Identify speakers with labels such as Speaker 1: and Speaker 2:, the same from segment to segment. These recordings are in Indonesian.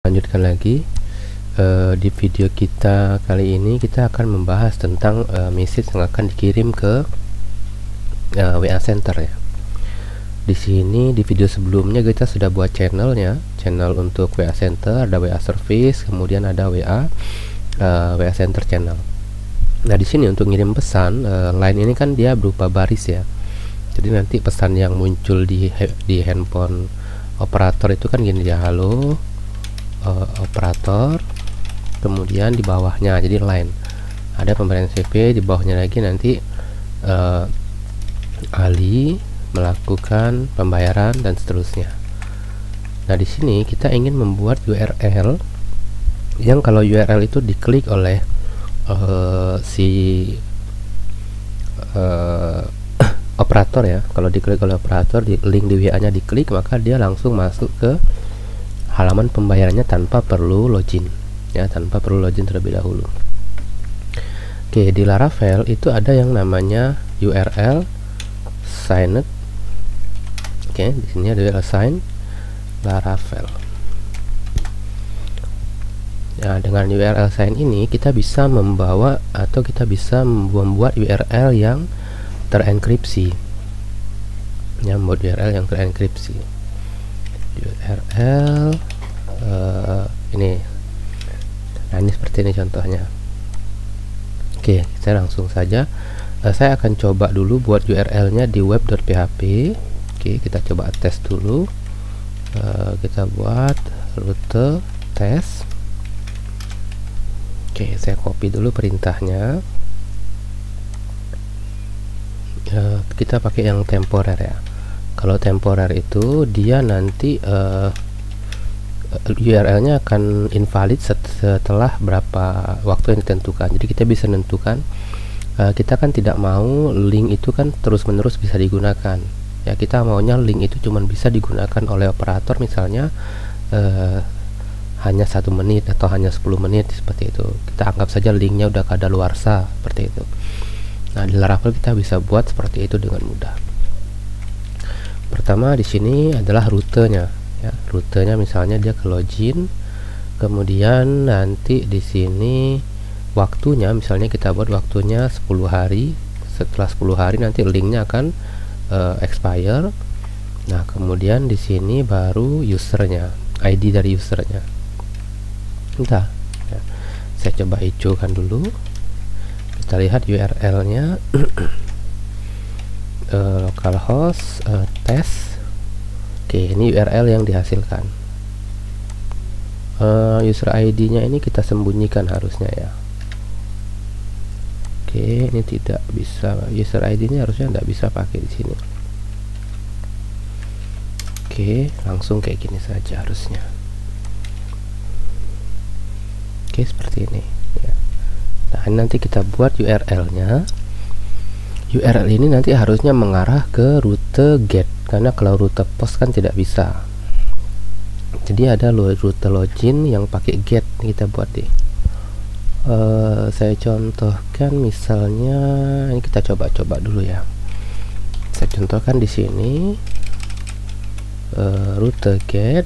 Speaker 1: Lanjutkan lagi. Di video kita kali ini kita akan membahas tentang message yang akan dikirim ke WA Center ya. Di sini di video sebelumnya kita sudah buat channel untuk WA Center, ada WA Service, kemudian ada WA Center channel. Nah, di sini untuk ngirim pesan line ini kan dia berupa baris ya. Jadi nanti pesan yang muncul di handphone operator itu kan gini ya, halo operator, kemudian di bawahnya jadi line, ada pemberian CP, di bawahnya lagi nanti Ali melakukan pembayaran dan seterusnya. Nah, di sini kita ingin membuat URL yang kalau URL itu diklik oleh operator ya. Kalau diklik oleh operator, di link di WA nya diklik, maka dia langsung masuk ke halaman pembayarannya tanpa perlu login ya, tanpa perlu login terlebih dahulu. Oke, di Laravel itu ada yang namanya URL signed. Oke, di sini ada URL sign Laravel. Nah, dengan URL sign ini kita bisa membawa atau kita bisa membuat URL yang terenkripsi ya, membuat URL yang terenkripsi. URL ini, nah ini seperti ini contohnya. Oke, saya langsung saja saya akan coba dulu buat URL nya di web.php. Oke, kita coba tes dulu. Kita buat rute tes. Oke, saya copy dulu perintahnya. Kita pakai yang temporer ya. Kalau temporer itu dia nanti URL-nya akan invalid setelah berapa waktu yang ditentukan. Jadi kita bisa menentukan, kita kan tidak mau link itu kan terus-menerus bisa digunakan. Ya, kita maunya link itu cuma bisa digunakan oleh operator misalnya hanya 1 menit atau hanya 10 menit seperti itu. Kita anggap saja linknya udah kadaluarsa seperti itu. Nah, di Laravel kita bisa buat seperti itu dengan mudah. Pertama di sini adalah rutenya ya. Rutenya misalnya dia ke login, kemudian nanti di sini waktunya misalnya kita buat waktunya 10 hari. Setelah 10 hari nanti linknya akan expire. Nah, kemudian di sini baru usernya, ID dari usernya. Entah ya. Saya coba hijaukan dulu. Kita lihat URL-nya. Localhost test. Oke, ini URL yang dihasilkan. User ID nya ini kita sembunyikan harusnya ya. Oke, ini tidak bisa, user ID nya harusnya tidak bisa pakai di sini. Oke, langsung kayak gini saja harusnya. Oke, seperti ini ya. Nah, nanti kita buat URL nya. URL ini nanti harusnya mengarah ke rute get, karena kalau rute post kan tidak bisa. Jadi ada rute login yang pakai get, kita buat deh. Saya contohkan misalnya ini, kita coba dulu ya. Saya contohkan di sini rute get,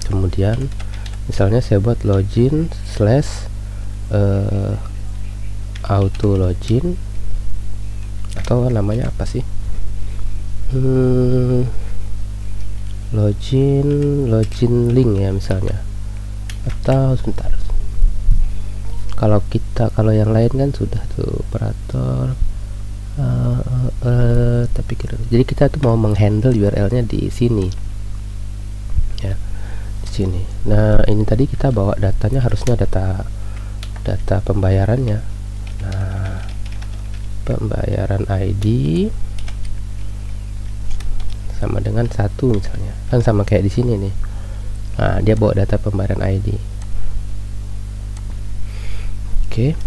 Speaker 1: kemudian misalnya saya buat login / auto login, atau namanya apa sih, login link ya misalnya, atau sebentar, kalau yang lain kan sudah tuh operator tapi jadi kita tuh mau menghandle URL-nya di sini ya, di sini. Nah, ini tadi kita bawa datanya, harusnya data pembayarannya. Nah, pembayaran ID sama dengan 1 misalnya, kan sama kayak di sini nih. Nah, dia bawa data pembayaran ID. Oke,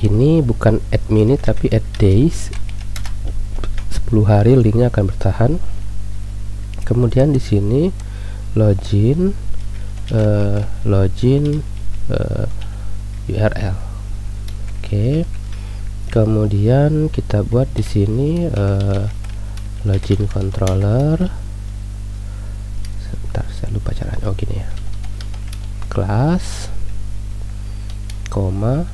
Speaker 1: ini bukan add minute tapi add days. 10 hari linknya akan bertahan. Kemudian di sini login URL. Oke. Kemudian kita buat di sini login controller. Sebentar, saya lupa caranya. Oh gini ya, kelas koma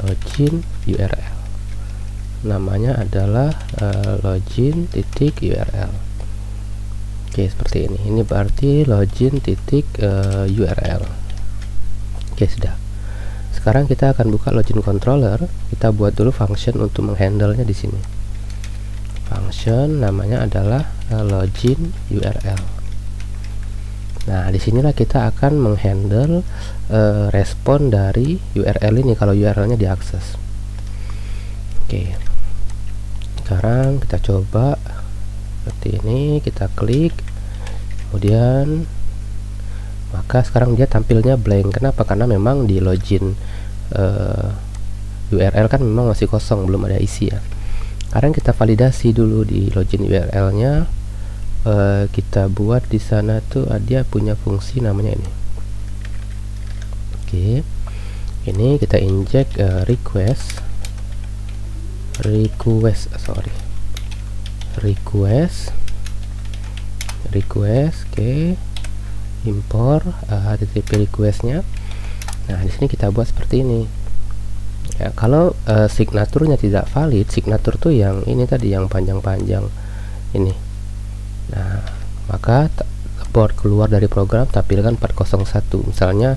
Speaker 1: login URL, namanya adalah login titik URL. Oke, seperti ini. Ini berarti login titik URL. Oke, sudah. Sekarang kita akan buka login controller. Kita buat dulu function untuk menghandle nya di sini. Function namanya adalah login URL. Nah, disinilah kita akan menghandle respon dari URL ini kalau URL-nya diakses. Oke, sekarang kita coba seperti ini. Kita klik, kemudian maka sekarang dia tampilnya blank. Kenapa? Karena memang di login URL kan memang masih kosong, belum ada isi ya. Sekarang kita validasi dulu di login URL-nya. Kita buat di sana tuh dia punya fungsi namanya ini. Oke, ini kita inject request. Oke, impor HTTP requestnya. Nah, di sini kita buat seperti ini ya. Kalau signaturnya tidak valid, signatur tuh yang ini tadi, yang panjang-panjang ini. Nah, maka board keluar dari program tampilkan 401. Misalnya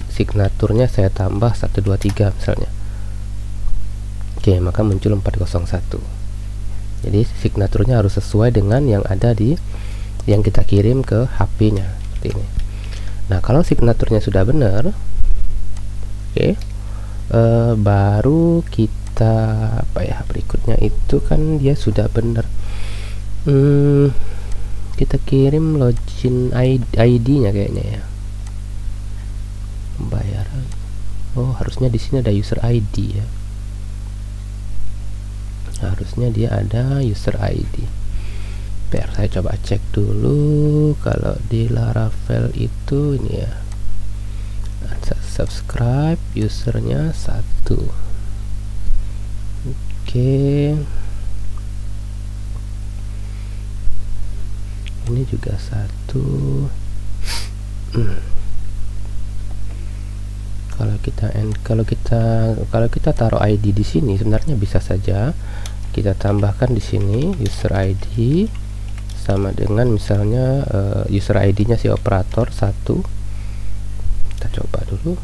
Speaker 1: signaturnya saya tambah 123 misalnya. Oke, maka muncul 401. Jadi signaturnya harus sesuai dengan yang ada di yang kita kirim ke HP-nya seperti ini. Nah, kalau signaturnya sudah benar, oke, baru kita apa ya, berikutnya itu kan dia sudah benar. Kita kirim login ID-nya kayaknya ya. Pembayaran. Oh, harusnya di sini ada user ID ya. Harusnya dia ada user ID. Biar saya coba cek dulu. Kalau di Laravel itu ini ya, subscribe usernya 1. Oke, ini juga 1. Kalau kita taruh ID di sini, sebenarnya bisa saja kita tambahkan di sini user ID sama dengan misalnya user ID-nya si operator 1. Kita coba dulu.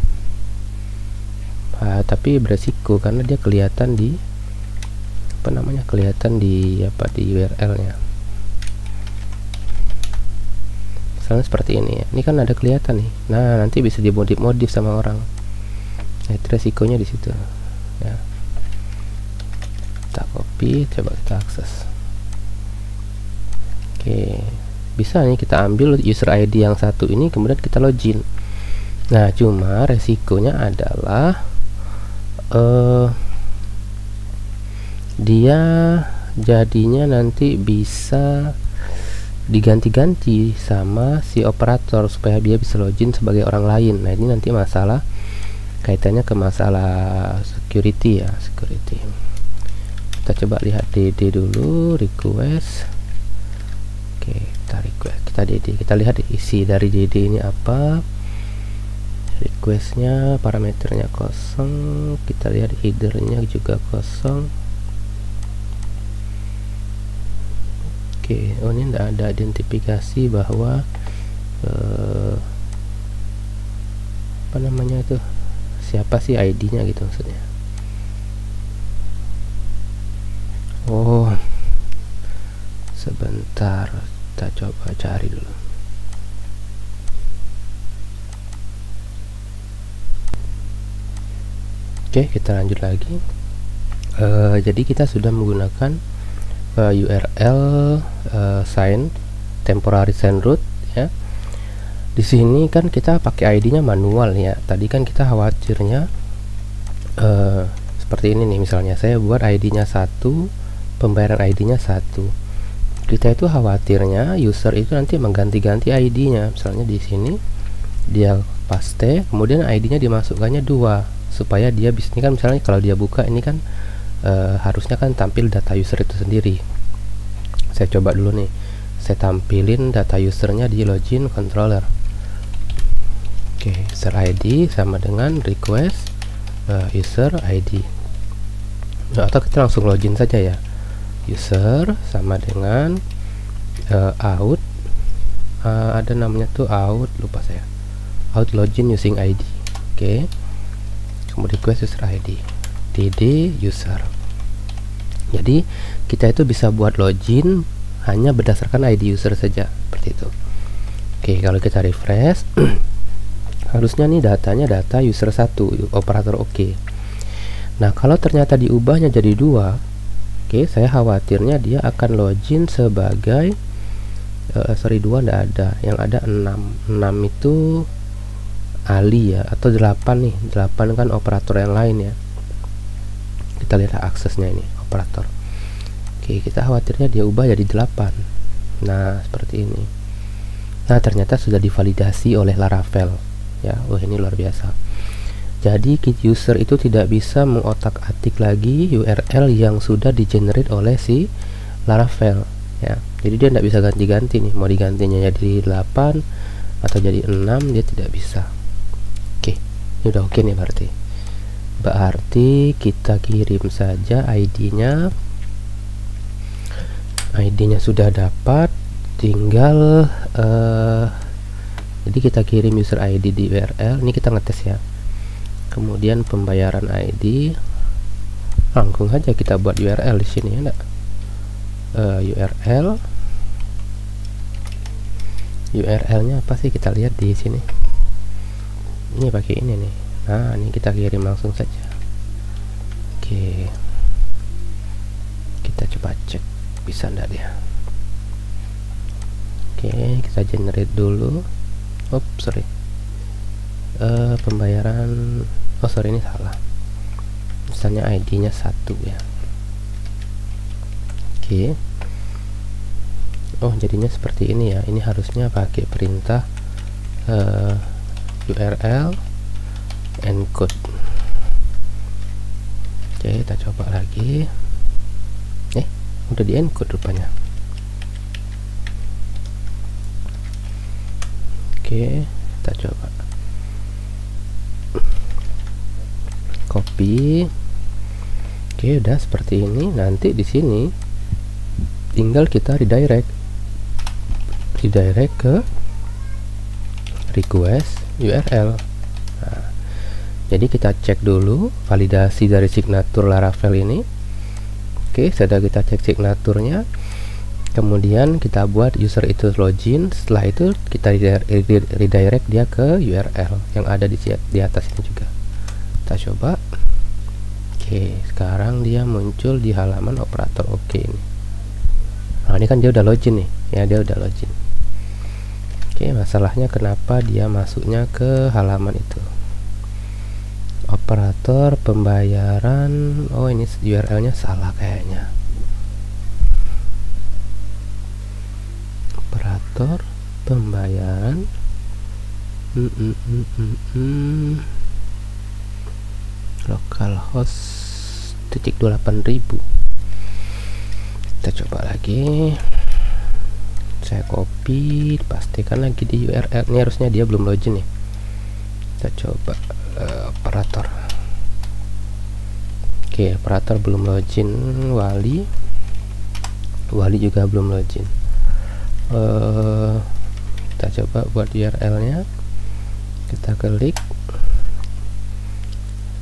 Speaker 1: Tapi beresiko karena dia kelihatan di di URL-nya. Misalnya seperti ini ya. Ini kan ada kelihatan nih. Nah, nanti bisa dimodif sama orang. Nah, itu resikonya di situ. Ya. Kita copy, coba kita akses. Oke, bisa nih kita ambil user ID yang 1 ini kemudian kita login. Nah, cuma resikonya adalah dia jadinya nanti bisa diganti-ganti sama si operator supaya dia bisa login sebagai orang lain. Nah, ini nanti masalah kaitannya ke masalah security ya, security. Kita coba lihat DD dulu, request. Oke, kita DD, kita lihat isi dari DD ini apa. Requestnya parameternya kosong, kita lihat headernya juga kosong. Oke, oh ini tidak ada identifikasi bahwa apa namanya itu, siapa sih ID-nya gitu maksudnya. Oh, sebentar, kita coba cari dulu. Oke, kita lanjut lagi. Jadi kita sudah menggunakan URL sign temporary sign root ya. Di sini kan kita pakai ID-nya manual ya. Tadi kan kita khawatirnya seperti ini nih, misalnya saya buat ID-nya 1, pembayaran ID-nya 1. Kita itu khawatirnya user itu nanti mengganti-ganti ID-nya. Misalnya di sini dia paste, kemudian ID-nya dimasukkannya 2 supaya dia bisa, ini kan misalnya kalau dia buka ini kan harusnya kan tampil data user itu sendiri. Saya coba dulu nih, saya tampilin data usernya di login controller. Oke, user ID sama dengan request user ID. Nah, atau kita langsung login saja ya. User sama dengan out, ada namanya tuh out, lupa saya, out login using ID. Oke, kemudian request user ID td user. Jadi kita itu bisa buat login hanya berdasarkan ID user saja, seperti itu. Oke, kalau kita refresh harusnya nih datanya data user 1, operator oke. Nah, kalau ternyata diubahnya jadi 2, oke, saya khawatirnya dia akan login sebagai 2 enggak ada, yang ada 6 itu Ali ya, atau 8 nih, 8 kan operator yang lain ya. Kita lihat aksesnya ini, operator. Oke, kita khawatirnya dia ubah jadi 8. Nah, seperti ini. Nah, ternyata sudah divalidasi oleh Laravel ya. Wah, ini luar biasa. Jadi user itu tidak bisa mengotak-atik lagi URL yang sudah di-generate oleh si Laravel ya. Jadi dia tidak bisa ganti-ganti nih, mau digantinya jadi 8 atau jadi 6 dia tidak bisa. Oke, ini udah oke nih berarti kita kirim saja ID-nya sudah dapat, tinggal jadi kita kirim user ID di URL. Ini kita ngetes ya. Kemudian pembayaran ID, langsung saja kita buat URL di sini ya, URL-nya apa sih, kita lihat di sini. Ini pakai ini nih. Nah, ini kita kirim langsung saja. Oke, kita coba cek bisa enggak dia. Oke, kita generate dulu. Sorry, pembayaran, sorry, ini salah, misalnya ID-nya 1 ya. Oke, jadinya seperti ini ya. Ini harusnya pakai perintah URL encode. Oke, kita coba lagi. Udah di encode rupanya. Oke, kita coba copy. Oke, udah seperti ini. Nanti di sini tinggal kita redirect ke request URL. Nah, jadi kita cek dulu validasi dari signatur Laravel ini. Oke, sudah kita cek signaturnya, kemudian kita buat user itu login. Setelah itu kita redirect dia ke URL yang ada di atas ini juga. Kita coba. Oke, sekarang dia muncul di halaman operator oke ini. Nah, ini kan dia udah login nih ya, dia udah login. Oke, masalahnya kenapa dia masuknya ke halaman itu? Operator pembayaran, ini URL-nya salah kayaknya. Operator pembayaran localhost 28.000. Kita coba lagi, saya copy, pastikan lagi di URL. Ini harusnya dia belum login nih. Kita coba operator. Oke, operator belum login. Wali juga belum login. Kita coba buat URL-nya. Kita klik.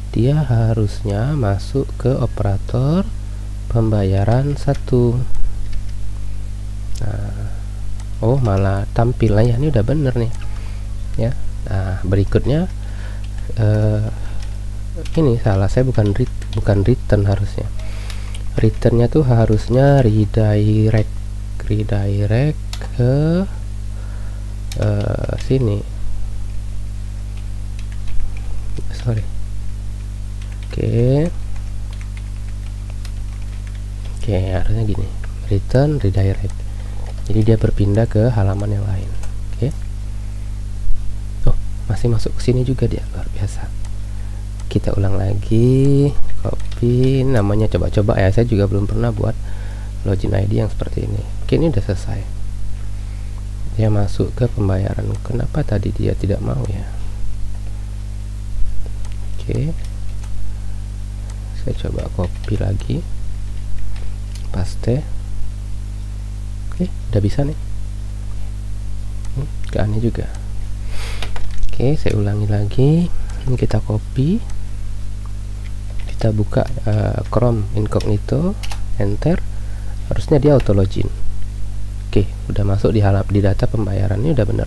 Speaker 1: Dia harusnya masuk ke operator pembayaran 1. Nah, malah tampil lah ya. Ini udah bener nih ya. Nah, berikutnya ini salah saya, bukan return harusnya. Returnnya tuh harusnya redirect ke sini. Sorry. Oke, harusnya gini, return redirect. Jadi dia berpindah ke halaman yang lain. Oke. Masih masuk ke sini juga dia, luar biasa. Kita ulang lagi, copy, namanya coba-coba ya. Saya juga belum pernah buat login ID yang seperti ini. Oke, ini udah selesai. Dia masuk ke pembayaran. Kenapa tadi dia tidak mau ya? Oke, saya coba copy lagi, paste. Oke, udah bisa nih. Gak aneh juga. Oke, saya ulangi lagi. Ini kita copy, kita buka Chrome Incognito, enter. Harusnya dia auto login. Oke, udah masuk di data pembayaran. Ini udah bener.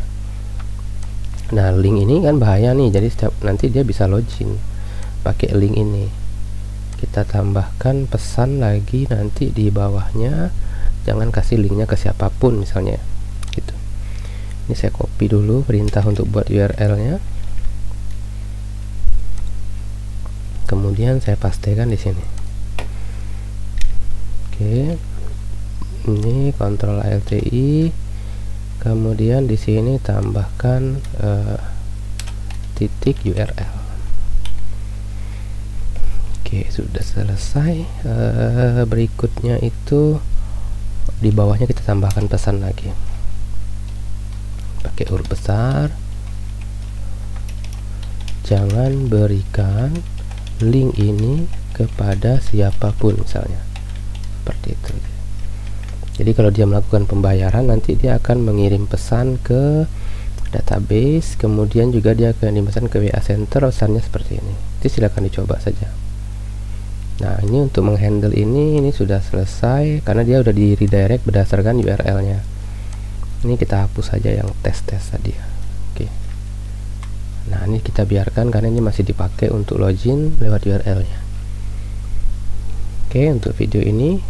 Speaker 1: Nah, link ini kan bahaya nih, jadi nanti dia bisa login pakai link ini. Kita tambahkan pesan lagi nanti di bawahnya, jangan kasih linknya ke siapapun misalnya gitu. Ini saya copy dulu perintah untuk buat URL nya, kemudian saya pastekan di sini. Oke, ini Ctrl Alt I, kemudian di sini tambahkan titik URL. Oke, sudah selesai. Berikutnya itu di bawahnya kita tambahkan pesan lagi pakai huruf besar, jangan berikan link ini kepada siapapun misalnya, seperti itu. Jadi kalau dia melakukan pembayaran, nanti dia akan mengirim pesan ke database, kemudian juga dia akan dipesan ke WA Center, pesannya seperti ini. Jadi silakan dicoba saja. Nah, ini untuk menghandle ini sudah selesai karena dia udah di redirect berdasarkan URL-nya. Ini kita hapus saja yang tes tadi. Oke. Nah, ini kita biarkan karena ini masih dipakai untuk login lewat URL-nya. Oke, untuk video ini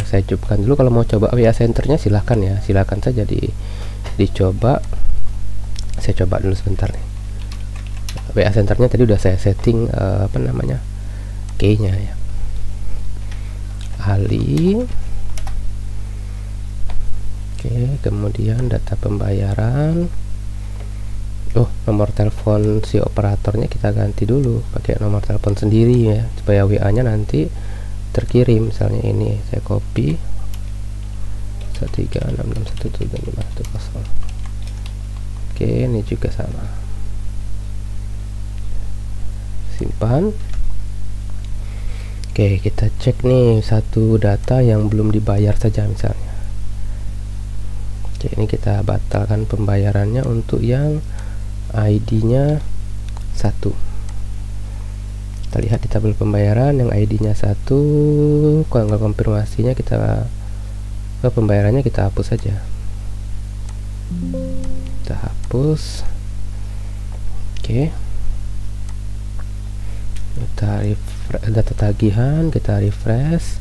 Speaker 1: saya cukupkan dulu. Kalau mau coba WA Centernya silahkan ya, silahkan saja dicoba. Saya coba dulu sebentar nih. WA Centernya tadi udah saya setting key-nya ya. Ali. Oke, kemudian data pembayaran. Nomor telepon si operatornya kita ganti dulu pakai nomor telepon sendiri ya, supaya WA-nya nanti terkirim. Misalnya ini saya copy 136617510. Oke, ini juga sama, simpan. Oke, kita cek nih satu data yang belum dibayar saja misalnya. Oke, ini kita batalkan pembayarannya untuk yang ID-nya 1. Kita lihat di tabel pembayaran yang ID-nya 1, kalau konfirmasinya kita pembayarannya kita hapus saja. Kita hapus. Oke, kita data tagihan, kita refresh.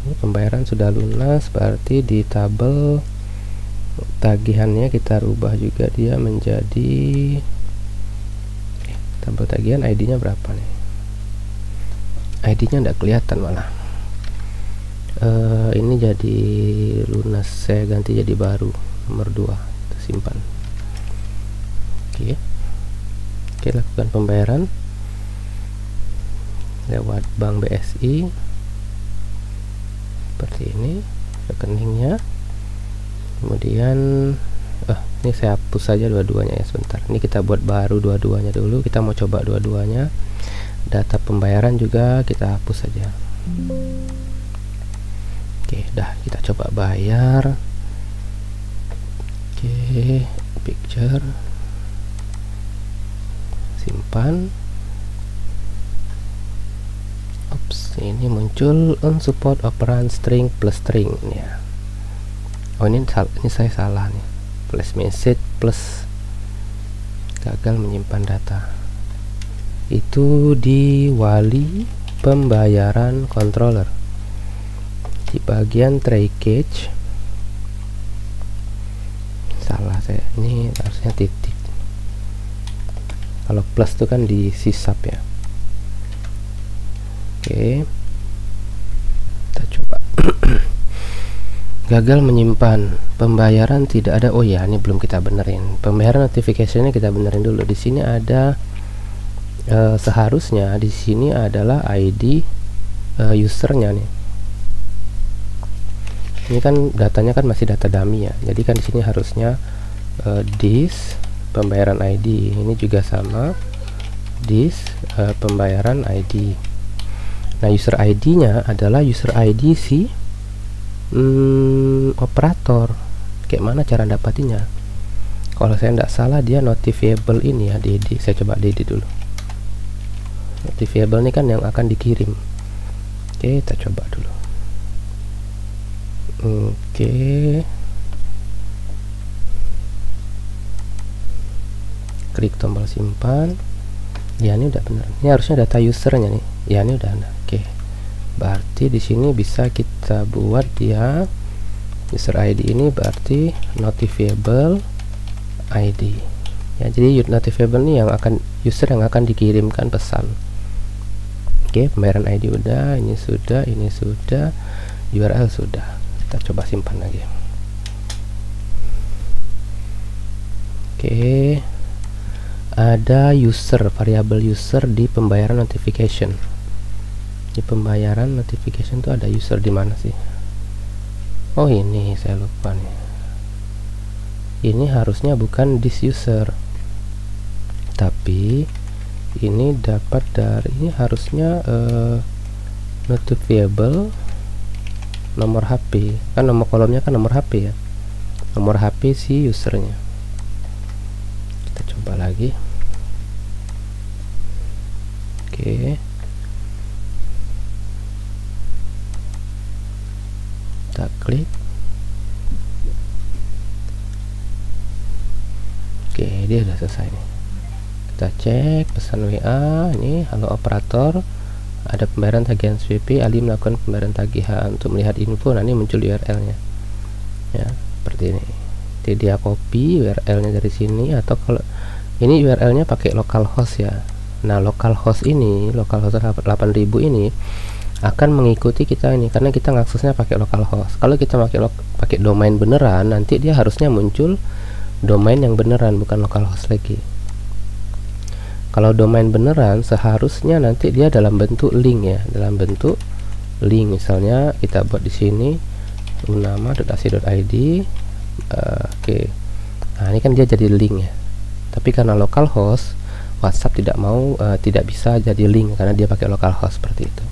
Speaker 1: Ini pembayaran sudah lunas, berarti di tabel tagihannya kita rubah juga dia menjadi tabel tagihan. ID-nya berapa nih? ID-nya tidak kelihatan malah. Ini jadi lunas, saya ganti jadi baru nomor 2. Kita simpan. Oke, lakukan pembayaran lewat Bank BSI seperti ini rekeningnya. Kemudian ini saya hapus saja dua-duanya ya, sebentar. Ini kita buat baru dua-duanya dulu. Kita mau coba dua-duanya. Data pembayaran juga kita hapus saja. Oke, dah kita coba bayar. Oke, picture, simpan. Ops, ini muncul unsupport operand string plus string ya. Ini saya salah nih. Plus message plus gagal menyimpan data. Itu di wali pembayaran controller. Di bagian try catch salah saya. Ini harusnya titik. Kalau plus itu kan di sisap ya. Oke, kita coba. Gagal menyimpan pembayaran, tidak ada. Oh ya, ini belum kita benerin. Pembayaran notification-nya kita benerin dulu. Di sini ada seharusnya di sini adalah ID usernya nih. Ini kan datanya kan masih data dummy ya. Jadi kan di sini harusnya this pembayaran ID, ini juga sama, this pembayaran ID. Nah, user ID-nya adalah user ID si operator. Kayak mana cara dapatinya? Kalau saya tidak salah dia notifiable ini ya, DD. Saya coba DD dulu. Notifiable ini kan yang akan dikirim. Oke, kita coba dulu. Oke. Klik tombol simpan. Ya, ini udah benar. Ini harusnya data usernya nih. Ya, ini udah ada. Oke. Berarti di sini bisa kita buat dia user ID ini berarti notifiable ID. Ya, jadi notifiable ini yang akan user yang akan dikirimkan pesan. Oke, pembayaran ID udah, ini sudah, URL sudah. Kita coba simpan lagi. Oke. Ada user, variabel user di pembayaran notification. Di pembayaran notification tuh ada user di mana sih? Oh, ini saya lupa nih. Ini harusnya bukan this user, tapi ini dapat dari ini harusnya notifiable nomor HP, kan nomor kolomnya kan nomor HP ya, nomor HP si usernya. Kita coba lagi. Oke, kita klik. Oke, dia sudah selesai nih. Kita cek pesan WA ini, halo operator, ada pembayaran tagihan SPP, Ali melakukan pembayaran tagihan. Untuk melihat info, nah ini muncul URL-nya ya, seperti ini. Jadi dia copy URL-nya dari sini, atau kalau ini URL-nya pakai localhost ya. Nah, localhost ini, localhost 8000 ini akan mengikuti kita ini karena kita ngaksesnya pakai localhost. Kalau kita pakai domain beneran, nanti dia harusnya muncul domain yang beneran, bukan localhost lagi. Kalau domain beneran seharusnya nanti dia dalam bentuk link ya, dalam bentuk link. Misalnya kita buat di sini unama.ac.id. Oke. Nah, ini kan dia jadi link ya. Tapi karena localhost, WhatsApp tidak bisa jadi link karena dia pakai localhost seperti itu.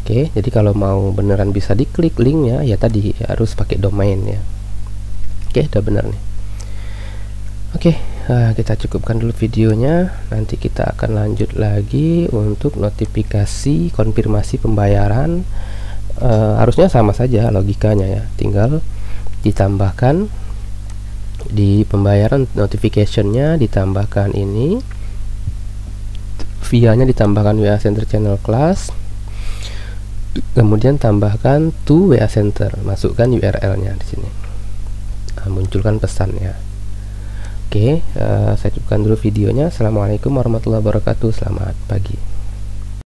Speaker 1: Oke, jadi kalau mau beneran bisa diklik linknya ya tadi harus pakai domain ya. Oke, udah bener nih. Oke, kita cukupkan dulu videonya. Nanti kita akan lanjut lagi untuk notifikasi konfirmasi pembayaran. Harusnya sama saja logikanya ya, tinggal ditambahkan di pembayaran notificationnya, ditambahkan ini via-nya, ditambahkan WA Center Channel Class, kemudian tambahkan to WA Center, masukkan URL-nya di sini, munculkan pesannya. Oke, saya cukupkan dulu videonya. Assalamualaikum warahmatullahi wabarakatuh. Selamat pagi.